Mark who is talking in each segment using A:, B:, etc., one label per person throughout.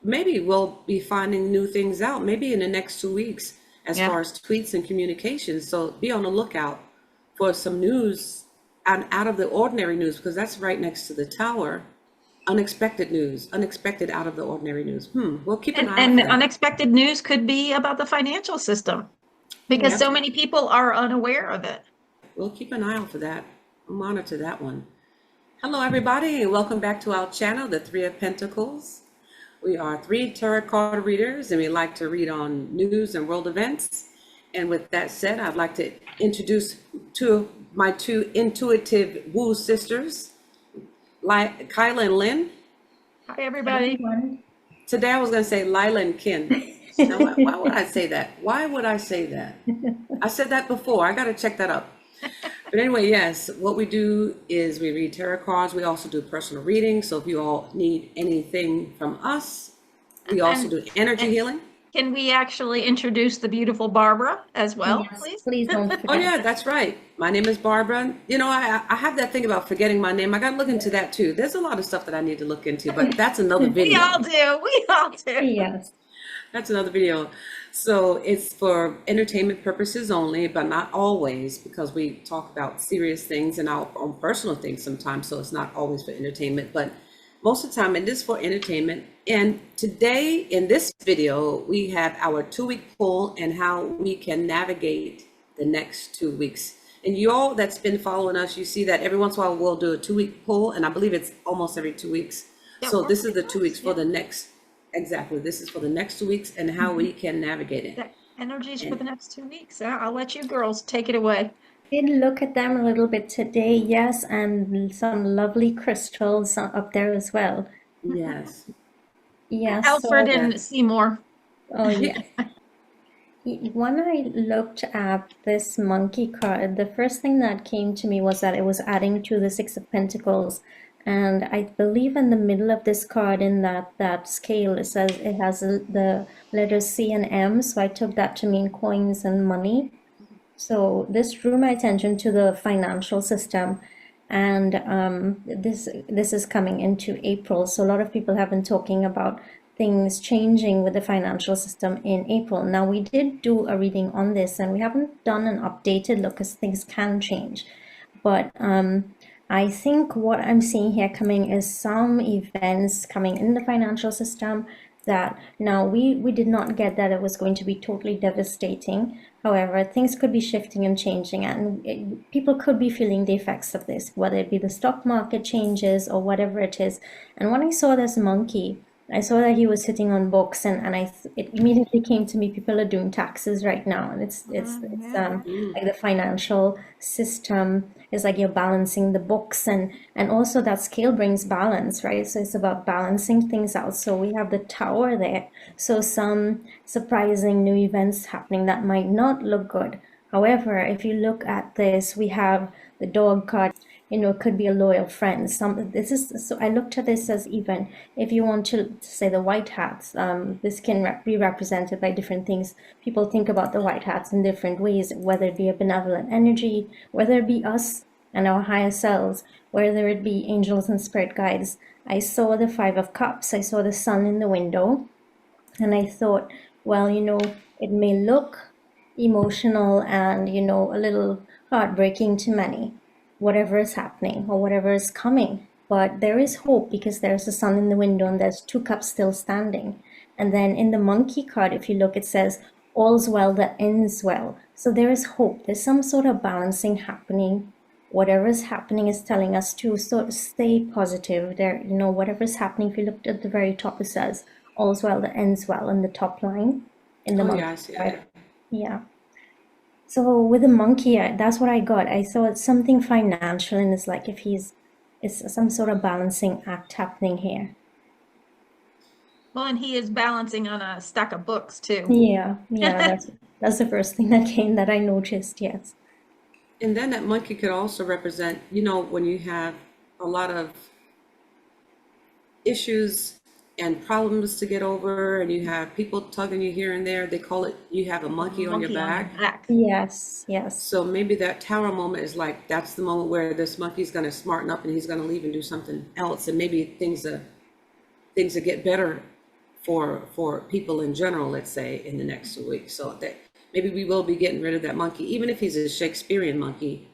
A: maybe we'll be finding new things out, maybe in the next 2 weeks, as
B: Yeah.
A: far as tweets and communications. So be on the lookout for some news and out of the ordinary news, because that's right next to the tower. Unexpected news, unexpected out of the ordinary news. We'll keep an eye out
B: And
A: for
B: the
A: that.
B: unexpected news could be about the financial system because
A: Yep,
B: so many people are unaware of it.
A: we'll keep an eye out for that. Monitor that one. Hello, everybody, and welcome back to our channel, The Three of Pentacles. We are three tarot card readers, and we like to read on news and world events. And with that said, I'd like to introduce my two intuitive woo sisters, Kyla and Lynn.
B: Hi, everybody.
C: Everyone.
A: Today I was going to say Lila and Ken. Now, why would I say that? Why would I say that? I said that before. I got to check that up. But anyway, yes, what we do is we read tarot cards. We also do personal readings. So if you all need anything from us, we also
B: And,
A: do energy
B: and
A: healing.
B: can we actually introduce the beautiful Barbara as well,
C: Yes,
B: please?
C: please don't
A: Oh
C: forget.
A: yeah, that's right. My name is Barbara. You know, I have that thing about forgetting my name. I got to look into that too. There's a lot of stuff that I need to look into, but that's another
B: We
A: video.
B: all do. We all do.
C: Yes.
A: That's another video. So it's for entertainment purposes only, but not always, because we talk about serious things and our own personal things sometimes. So it's not always for entertainment, but most of the time it is for entertainment. And today in this video, we have our 2 week poll and how we can navigate the next 2 weeks. And you all that's been following us, you see that every once in a while we'll do a 2 week poll, and I believe it's almost every 2 weeks.
B: Yeah,
A: So
B: we're
A: this is the
B: pretty
A: 2 weeks
B: close,
A: for the next. Exactly. This is for the next 2 weeks and how we can navigate it.
B: The energies for
A: And
B: the next 2 weeks. I'll let you girls take it away.
C: Did look at them a little bit today, yes, and some lovely crystals up there as well.
A: yes,
C: Yes,
B: Alfred
C: so,
B: and Seymour.
C: oh yes. When I looked at this monkey card, the first thing that came to me was that it was adding to the Six of Pentacles. And I believe in the middle of this card, in that scale, it says it has the letters C and M. So I took that to mean coins and money. So this drew my attention to the financial system. And this is coming into April. So a lot of people have been talking about things changing with the financial system in April. Now, we did do a reading on this, and we haven't done an updated look because things can change. But I think what I'm seeing here coming is some events coming in the financial system that now we did not get that it was going to be totally devastating. However, things could be shifting and changing, and people could be feeling the effects of this, whether it be the stock market changes or whatever it is. And when I saw this monkey, I saw that he was sitting on books, and it immediately came to me. People are doing taxes right now, and it's
B: Yeah.
C: like the financial system is like you're balancing the books, and also that scale brings balance, right? So it's about balancing things out. So we have the tower there. So some surprising new events happening that might not look good. However, if you look at this, we have the dog card. It could be a loyal friend. So I looked at this as, even if you want to say the white hats, this can be represented by different things. People think about the white hats in different ways, whether it be a benevolent energy, whether it be us and our higher selves, whether it be angels and spirit guides. I saw the Five of Cups. I saw the sun in the window, and I thought, well, it may look emotional and, a little heartbreaking to many, whatever is happening or whatever is coming. But there is hope because there's a sun in the window and there's two cups still standing. And then in the monkey card, if you look, it says, all's well that ends well. So there is hope. There's some sort of balancing happening. Whatever is happening is telling us to sort of stay positive. Whatever is happening, if you look at the very top, it says, all's well that ends well in the top line. In the
A: oh
C: monkey
A: yeah, I see
C: card.
A: that.
C: Yeah. So with the monkey, that's what I got. I saw it's something financial, and it's like it's some sort of balancing act happening here.
B: Well, and he is balancing on a stack of books too.
C: Yeah, that's the first thing that I noticed. Yes.
A: And then that monkey could also represent, when you have a lot of issues and problems to get over, and you have people tugging you here and there, they call it, you have a monkey on your
B: Monkey on
A: back.
B: your back.
C: Yes. Yes.
A: So maybe that tower moment is like, that's the moment where this monkey's going to smarten up and he's going to leave and do something else. And maybe things will get better for people in general, let's say, in the next 2 weeks. So that maybe we will be getting rid of that monkey, even if he's a Shakespearean monkey.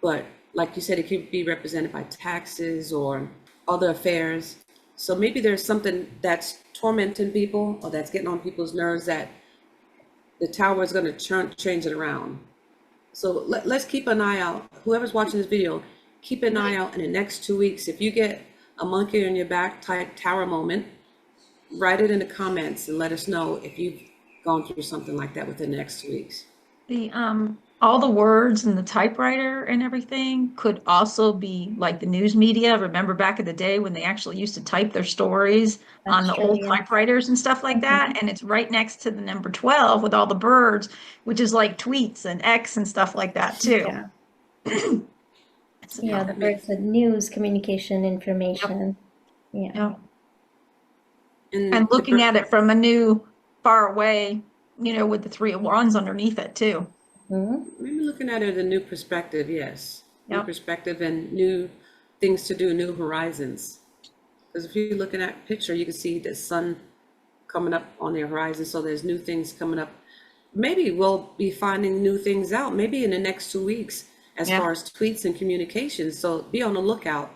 A: But like you said, it could be represented by taxes or other affairs. So maybe there's something that's tormenting people or that's getting on people's nerves that the tower is going to change it around. So let's keep an eye out. Whoever's watching this video, keep an eye out in the next 2 weeks. If you get a monkey on your back type tower moment, write it in the comments and let us know if you've gone through something like that within the next 2 weeks.
B: The all the words and the typewriter and everything could also be like the news media. Remember back in the day when they actually used to type their stories on the old typewriters and stuff like that? And it's right next to the number 12 with all the birds, which is like tweets and X and stuff like that too.
C: Yeah, the birds with news, communication, information.
B: Yeah. And looking at it from a new, far away, with the 3 of Wands underneath it too.
A: Maybe looking at it a new perspective, yes. New perspective and new things to do, new horizons. Because if you're looking at a picture, you can see the sun coming up on the horizon. So there's new things coming up. Maybe we'll be finding new things out, maybe in the next 2 weeks, as far as tweets and communications. So be on the lookout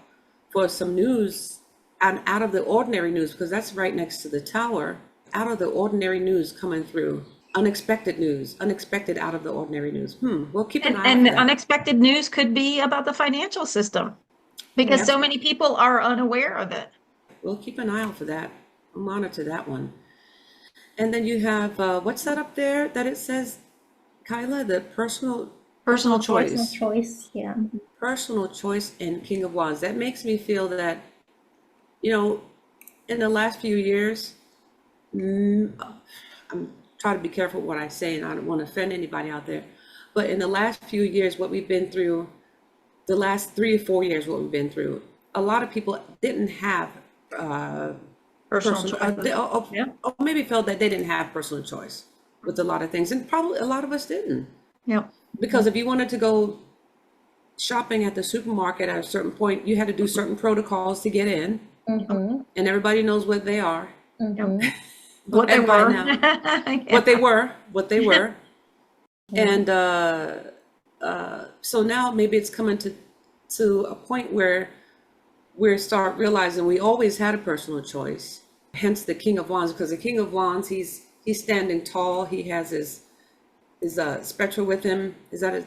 A: for some news and out of the ordinary news, because that's right next to the tower. Out of the ordinary news coming through. Unexpected news, unexpected out of the ordinary news. We'll keep an eye on
B: And
A: that.
B: unexpected news could be about the financial system because so many people are unaware of it.
A: We'll keep an eye out for that. I'll monitor that one. And then you have, what's that up there that it says, Kaila, the personal choice.
C: Personal choice, yeah.
A: Personal choice and King of Wands. That makes me feel that, in the last few years, I'm trying to be careful what I say and I don't want to offend anybody out there. But in the last few years, what we've been through, the last 3 or 4 years, what we've been through, a lot of people didn't have personal choice. Or maybe felt that they didn't have personal choice with a lot of things. And probably a lot of us didn't.
B: Yeah.
A: Because if you wanted to go shopping at the supermarket at a certain point, you had to do certain protocols to get in. And everybody knows what they are.
B: What they were.
A: What they were. And so now maybe it's coming to a point where we start realizing we always had a personal choice. Hence the King of Wands, because the King of Wands, he's standing tall. He has his spectre with him. Is that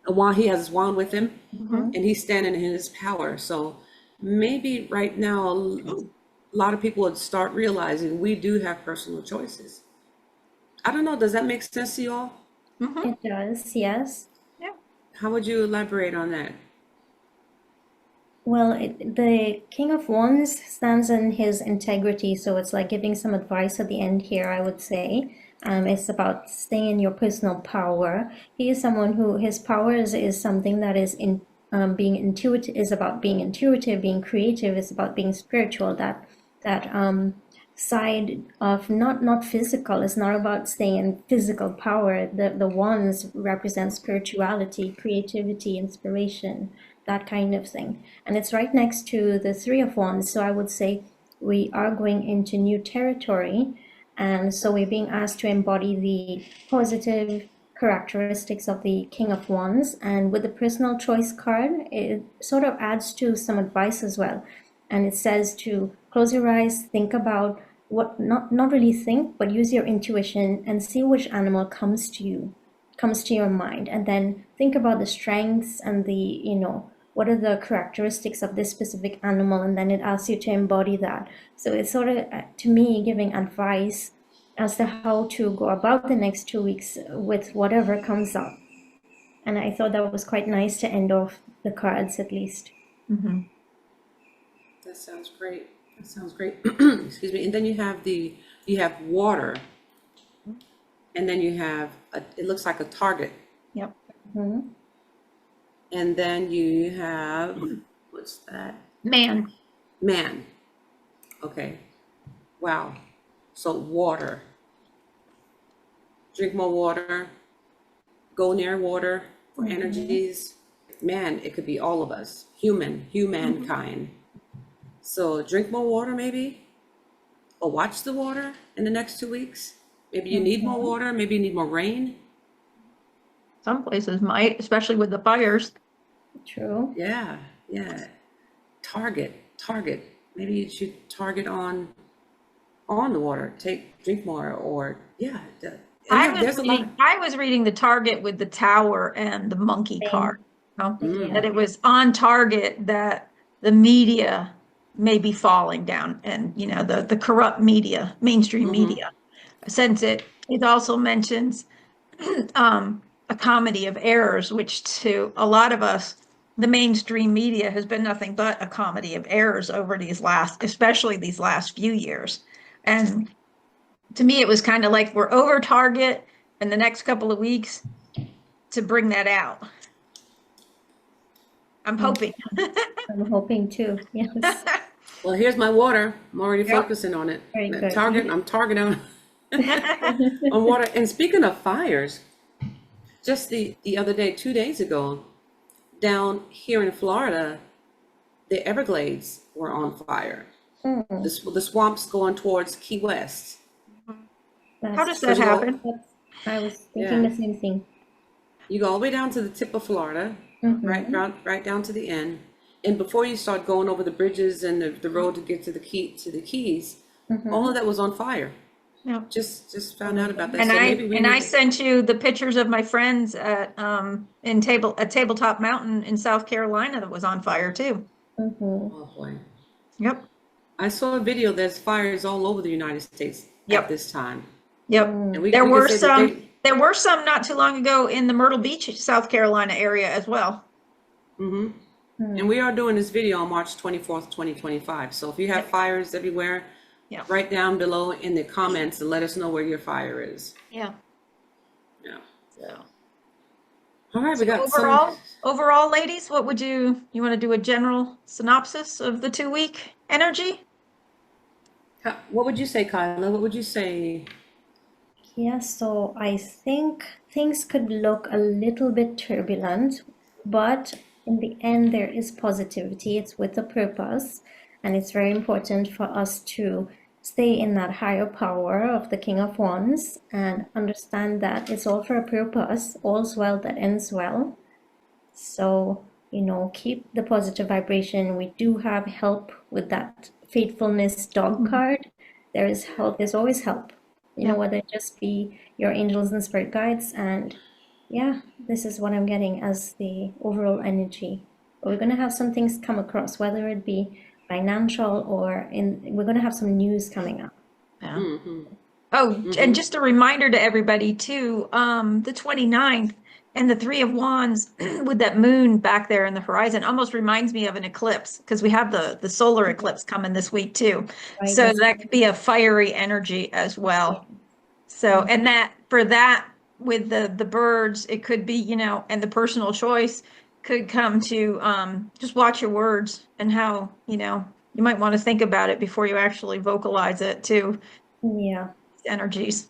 A: a wand? He has his wand with him, and he's standing in his power. So maybe right now, a lot of people would start realizing we do have personal choices. I don't know. Does that make sense to you all?
C: It does, yes.
B: Yeah.
A: How would you elaborate on that?
C: Well, the King of Wands stands in his integrity, so it's like giving some advice at the end here, I would say. It's about staying in your personal power. He is someone who his power is something that is being intuitive, is about being intuitive, being creative, is about being spiritual. That side of not physical. It's not about staying in physical power. The wands represent spirituality, creativity, inspiration, that kind of thing. And it's right next to the 3 of Wands. So I would say we are going into new territory. And so we're being asked to embody the positive characteristics of the King of Wands. And with the personal choice card, it sort of adds to some advice as well. And it says to close your eyes, think about what, not really think, but use your intuition and see which animal comes to your mind. And then think about the strengths and what are the characteristics of this specific animal, and then it asks you to embody that. So it's sort of, to me, giving advice as to how to go about the next 2 weeks with whatever comes up. And I thought that was quite nice to end off the cards, at least.
A: That sounds great. Excuse me. And then you have water, and then you have it looks like a target.
B: Yep.
A: And then you have, what's that?
B: Man.
A: Okay. Wow. So water. Drink more water. Go near water for energies. Man, it could be all of us. Humankind. So drink more water maybe. or watch the water in the next 2 weeks. Maybe you need more water, maybe you need more rain.
B: Some places might, especially with the fires.
C: True.
A: Yeah, yeah. Target. Maybe you should target on the water. Drink more, or yeah.
B: I was reading the target with the tower and the monkey card.
C: Yeah.
B: That it was on target that the media may be falling down, and the corrupt media, mainstream media, since it also mentions a comedy of errors, which to a lot of us, the mainstream media has been nothing but a comedy of errors over especially these last few years. And to me, it was kind of like we're over target in the next couple of weeks to bring that out. I'm hoping.
C: I'm hoping too. Yes.
A: Well, here's my water. I'm already
B: Yep.
A: focusing on it.
C: Very good.
A: I'm targeting on water. And speaking of fires, just the other day, 2 days ago, down here in Florida, the Everglades were on fire. The swamps going towards Key West.
B: How does that happen?
C: I was thinking
A: Yeah.
C: the same thing.
A: You go all the way down to the tip of Florida, right down to the end. And before you start going over the bridges and the road to get to the Keys, all of that was on fire.
B: Yeah.
A: Just found out about that.
B: And
A: So
B: I
A: maybe we need to-
B: sent you the pictures of my friends at Tabletop Mountain in South Carolina that was on fire too.
A: Oh boy.
B: Yep.
A: I saw a video. There's fires all over the United States at this time.
B: Yep.
A: And
B: There
A: we
B: were
A: can say that
B: there were some not too long ago in the Myrtle Beach, South Carolina area as well.
A: And we are doing this video on March 24th, 2025. So if you have fires everywhere, write down below in the comments and let us know where your fire is.
B: Yeah.
A: Yeah.
B: So
A: All right, we got
B: overall, ladies, what would you want to do a general synopsis of the 2-week energy?
A: What would you say, Kaila? What would you say?
C: Yeah, so I think things could look a little bit turbulent, but in the end, there is positivity. It's with a purpose, and it's very important for us to stay in that higher power of the King of Wands and understand that it's all for a purpose. All's well that ends well. So, keep the positive vibration. We do have help with that faithfulness dog card. There is help. There's always help. Whether it just be your angels and spirit guides. And yeah, this is what I'm getting as the overall energy. But we're going to have some things come across, whether it be financial or we're going to have some news coming up.
B: Yeah. And just a reminder to everybody too, the 29th and the 3 of Wands with that moon back there in the horizon almost reminds me of an eclipse, because we have the solar eclipse coming this week too.
C: Right,
B: so that could be a fiery energy as well. So, and that with the birds, it could be, and the personal choice could come to just watch your words and how, you might want to think about it before you actually vocalize it too.
C: Yeah.
B: Energies.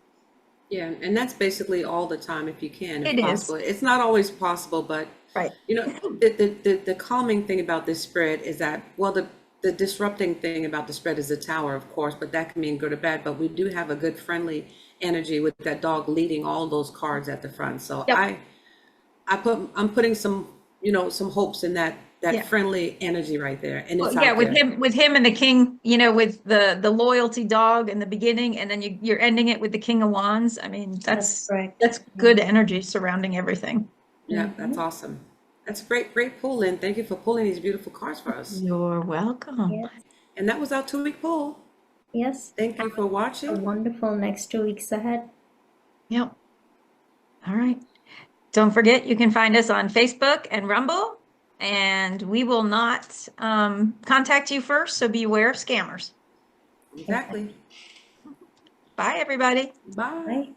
A: Yeah, and that's basically all the time if you can, if
B: It
A: possible.
B: is.
A: It's not always possible, but
B: Right.
A: the calming thing about this spread is that, well, the disrupting thing about the spread is the tower, of course, but that can mean good or bad. But we do have a good friendly energy with that dog leading all those cards at the front. So I'm putting some some hopes in that friendly energy right there. And it's
B: with him and the king, with the loyalty dog in the beginning, and then you're ending it with the King of Wands. I mean, that's good energy surrounding everything.
A: Yeah, that's awesome. That's great pull, Lynn. Thank you for pulling these beautiful cards for us.
B: You're welcome.
C: Yes.
A: And that was our 2-week pull.
C: Yes.
A: Thank you for
C: A
A: watching.
C: wonderful next 2 weeks ahead.
B: Yep. All right. Don't forget, you can find us on Facebook and Rumble, and we will not contact you first, so beware of scammers.
A: Exactly.
B: Bye, everybody.
A: Bye.
C: Bye.